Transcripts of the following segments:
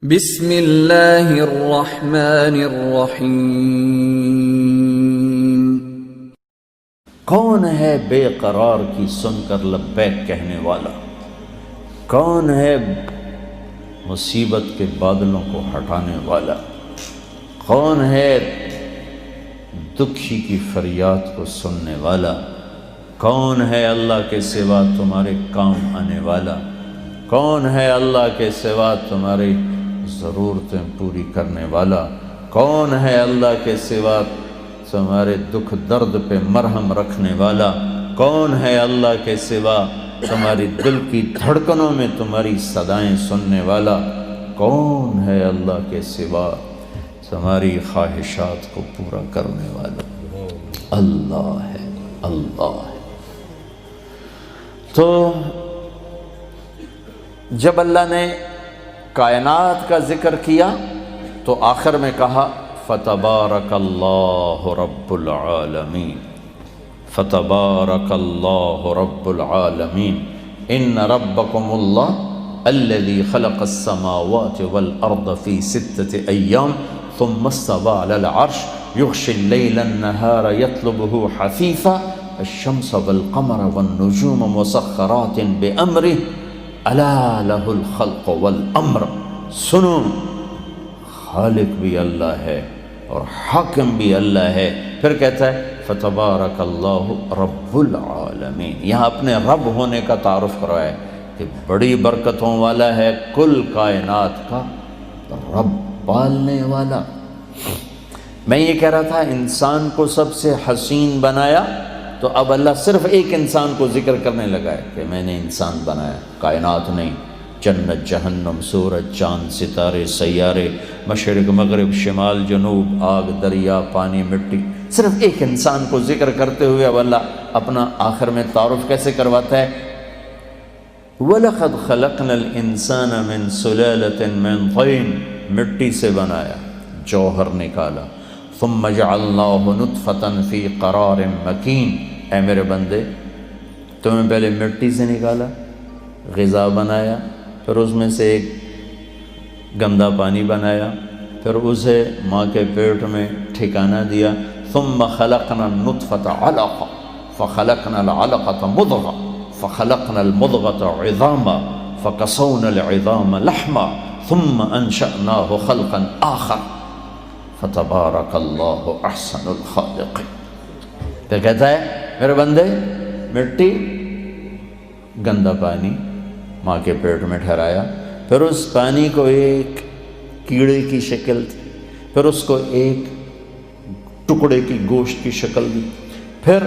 بسم اللہ الرحمن الرحیم۔ کون ہے بے قرار کی سن کر لبیک کہنے والا؟ کون ہے مصیبت کے بادلوں کو ہٹانے والا؟ کون ہے دکھی کی فریاد کو سننے والا؟ کون ہے اللہ کے سوا تمہارے کام آنے والا؟ کون ہے اللہ کے سوا تمہاری ضرورتیں پوری کرنے والا؟ کون ہے اللہ کے سوا تمہارے دکھ درد پہ مرہم رکھنے والا؟ کون ہے اللہ کے سوا تمہاری دل کی دھڑکنوں میں تمہاری صدائیں سننے والا؟ کون ہے اللہ کے سوا تمہاری خواہشات کو پورا کرنے والا؟ اللہ ہے، اللہ ہے۔ تو جب اللہ نے کائنات کا ذکر کیا تو آخر میں کہا فتبارک اللہ رب العالمین، فتبارک اللہ رب العالمین، ان ربکم اللہ الذی خلق السماوات والارض فی 6 ایام ثم استوى علی العرش یغشی اللیل النہار یطلبہ حثیثا الشمس والقمر والنجوم مسخرات بامرہ الا لہ الخلق والامر۔ سنو، خالق بھی اللہ ہے اور حاکم بھی اللہ ہے۔ پھر کہتا ہے فتبارک اللہ رب العالمین، یہاں اپنے رب ہونے کا تعارف کروایا ہے کہ بڑی برکتوں والا ہے، کل کائنات کا رب، پالنے والا۔ میں یہ کہہ رہا تھا انسان کو سب سے حسین بنایا، تو اب اللہ صرف ایک انسان کو ذکر کرنے لگا ہے کہ میں نے انسان بنایا، کائنات نہیں، جنت جہنم، سورج چاند ستارے سیارے، مشرق مغرب شمال جنوب، آگ دریا پانی مٹی، صرف ایک انسان کو ذکر کرتے ہوئے اب اللہ اپنا آخر میں تعارف کیسے کرواتا ہے؟ وَلَقَدْ خَلَقْنَا الْإِنسَانَ مِنْ سُلَالَةٍ مِنْ طِينٍ، مٹی سے بنایا، جوہر نکالا، ثُمَّ جَعَلْنَاهُ نُطْفَةً فِي قَرَارٍ مَكِينٍ۔ اے میرے بندے، تمہیں پہلے مٹی سے نکالا، غذا بنایا، پھر اس میں سے ایک گندا پانی بنایا، پھر اسے ماں کے پیٹ میں ٹھکانہ دیا، ثم خلقنا النطفة علقة فخلقنا العلقة مضغة فخلقنا المضغة عظاما فكسونا العظام لحما ثم انشأناه خلقا آخر فتبارک اللہ احسن الخالقین۔ تو کہتا ہے میرے بندے، مٹی، گندا پانی ماں کے پیٹ میں ٹھہرایا، پھر اس پانی کو ایک کیڑے کی شکل تھی، پھر اس کو ایک ٹکڑے کی گوشت کی شکل دی، پھر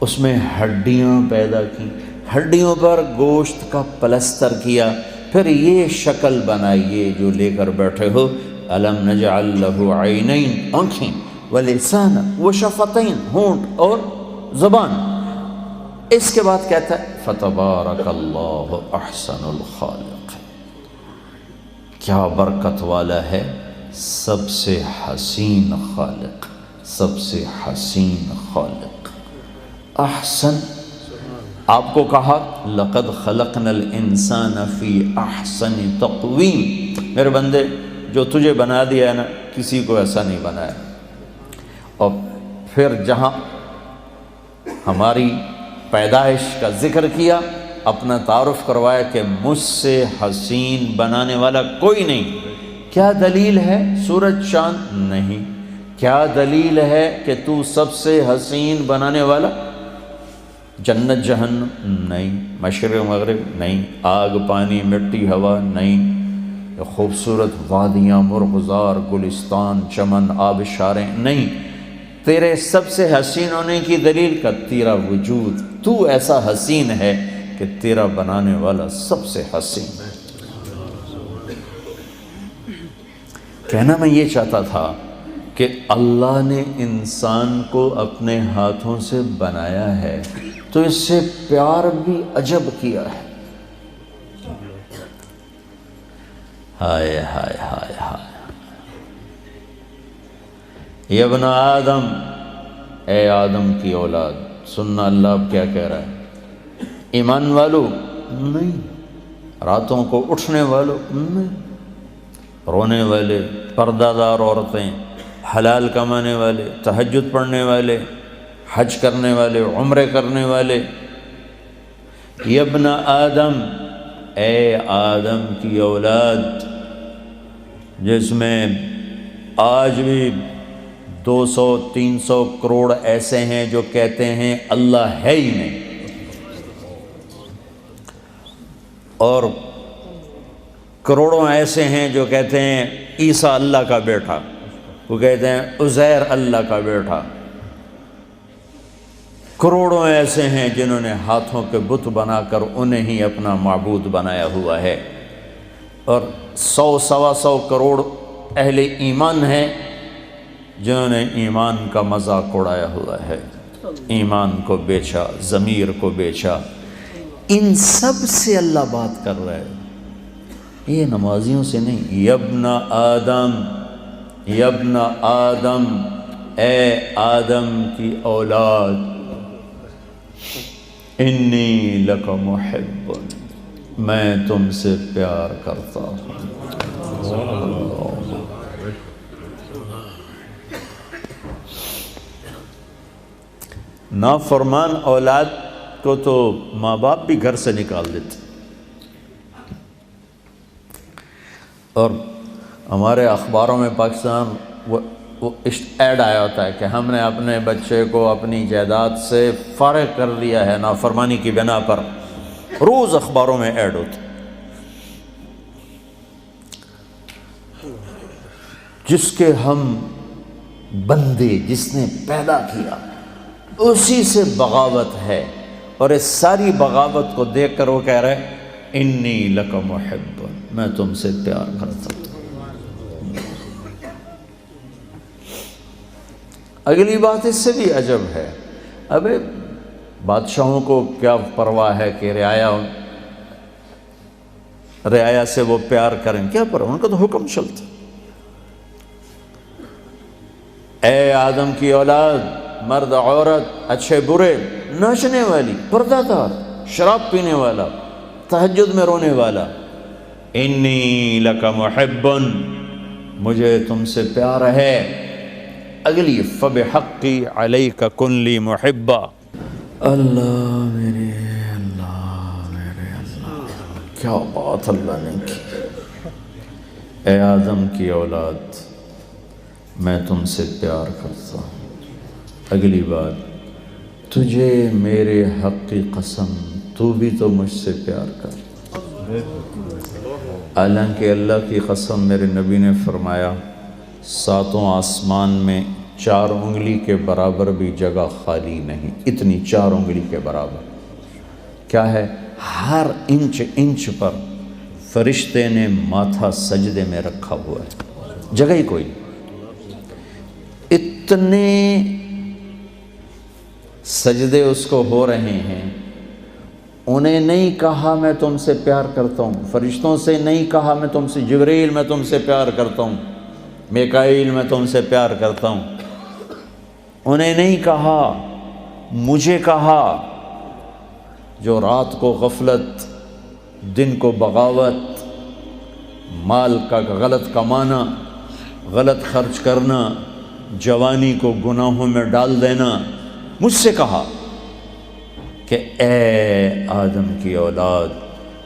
اس میں ہڈیاں پیدا کی، ہڈیوں پر گوشت کا پلستر کیا، پھر یہ شکل بنائیے جو لے کر بیٹھے ہو، الم نجعل لہ عینین، آنکھیں، ولسانا وشفتین، ہونٹ اور زبان۔ اس کے بعد کہتا ہے فتبارک اللہ احسن الخالق، کیا برکت والا ہے سب سے حسین خالق، سب سے حسین خالق۔ احسن، آپ کو کہا لقد خلقنا الانسان فی احسن تقویم، میرے بندے جو تجھے بنا دیا ہے نا، کسی کو ایسا نہیں بنایا۔ اور پھر جہاں ہماری پیدائش کا ذکر کیا، اپنا تعارف کروایا کہ مجھ سے حسین بنانے والا کوئی نہیں۔ کیا دلیل ہے؟ سورج چاند نہیں۔ کیا دلیل ہے کہ تو سب سے حسین بنانے والا؟ جنت جہنم نہیں، مشرق مغرب نہیں، آگ پانی مٹی ہوا نہیں، خوبصورت وادیاں مرغزار گلستان چمن آبشاریں نہیں۔ تیرے سب سے حسین ہونے کی دلیل کا تیرا وجود، تو ایسا حسین ہے کہ تیرا بنانے والا سب سے حسین ہے۔ کہنا میں یہ چاہتا تھا کہ اللہ نے انسان کو اپنے ہاتھوں سے بنایا ہے تو اس سے پیار بھی عجب کیا ہے۔ ہائے ہائے ہائے ہائے، یا ابن آدم، اے آدم کی اولاد، سننا اللہ اب کیا کہہ رہا ہے؟ ایمان والو نہیں، راتوں کو اٹھنے والوں، رونے والے، پردہ دار عورتیں، حلال کمانے والے، تہجد پڑھنے والے، حج کرنے والے، عمرے کرنے والے. یا ابن آدم، اے آدم کی اولاد، جس میں آج بھی 200-300 کروڑ ایسے ہیں جو کہتے ہیں اللہ ہے ہی نہیں، اور کروڑوں ایسے ہیں جو کہتے ہیں عیسیٰ اللہ کا بیٹا، وہ کہتے ہیں عزیر اللہ کا بیٹا. کروڑوں ایسے ہیں جنہوں نے ہاتھوں کے بت بنا کر انہیں ہی اپنا معبود بنایا ہوا ہے، اور 100-125 کروڑ اہل ایمان ہیں جنہوں نے ایمان کا مذاق اڑایا ہوا ہے، ایمان کو بیچا، ضمیر کو بیچا. ان سب سے اللہ بات کر رہا ہے، یہ نمازیوں سے نہیں. یا ابن آدم، یا ابن آدم، اے آدم کی اولاد، انی لک محب، میں تم سے پیار کرتا ہوں. نافرمان اولاد کو تو ماں باپ بھی گھر سے نکال دیتے. اور ہمارے اخباروں میں پاکستان وہ ایڈ آیا ہوتا ہے کہ ہم نے اپنے بچے کو اپنی جائیداد سے فارغ کر دیا ہے نافرمانی کی بنا پر. روز اخباروں میں ایڈ ہوتا. جس کے ہم بندے، جس نے پیدا کیا، اسی سے بغاوت ہے، اور اس ساری بغاوت کو دیکھ کر وہ کہہ رہے انی لک محب، میں تم سے پیار کرتا ہوں. اگلی بات اس سے بھی عجب ہے. ابے بادشاہوں کو کیا پرواہ ہے کہ رعایا سے وہ پیار کریں، کیا پرواہ، ان کا تو حکم چلتا. اے آدم کی اولاد، مرد عورت، اچھے برے، ناچنے والی، پردہ دار، شراب پینے والا، تہجد میں رونے والا، انی لک محب، مجھے تم سے پیار ہے. اگلی فبحقی علیک کن لی محبا. اللہ میرے اللہ، کیا بات اللہ نے کی. اے آدم کی اولاد، میں تم سے پیار کرتا ہوں. اگلی بات، تجھے میرے حق کی قسم، تو بھی تو مجھ سے پیار کر. حالانکہ اللہ کی قسم، میرے نبی نے فرمایا 7 آسمان میں 4 انگلی کے برابر بھی جگہ خالی نہیں. اتنی 4 انگلی کے برابر کیا ہے؟ ہر انچ پر فرشتے نے ماتھا سجدے میں رکھا ہوا ہے، جگہ ہی کوئی. اتنے سجدے اس کو ہو رہے ہیں. انہیں نہیں کہا میں تم سے پیار کرتا ہوں، فرشتوں سے نہیں کہا میں تم سے، جبریل میں تم سے پیار کرتا ہوں، میکائیل میں تم سے پیار کرتا ہوں. انہیں نہیں کہا، مجھے کہا. جو رات کو غفلت، دن کو بغاوت، مال کا غلط کمانا، غلط خرچ کرنا، جوانی کو گناہوں میں ڈال دینا، مجھ سے کہا کہ اے آدم کی اولاد،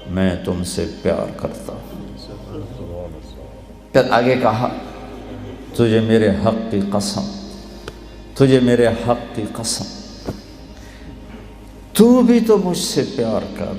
میں تم سے پیار کرتا ہوں. پھر آگے کہا تجھے میرے حق کی قسم، تجھے میرے حق کی قسم، تو بھی تو مجھ سے پیار کر.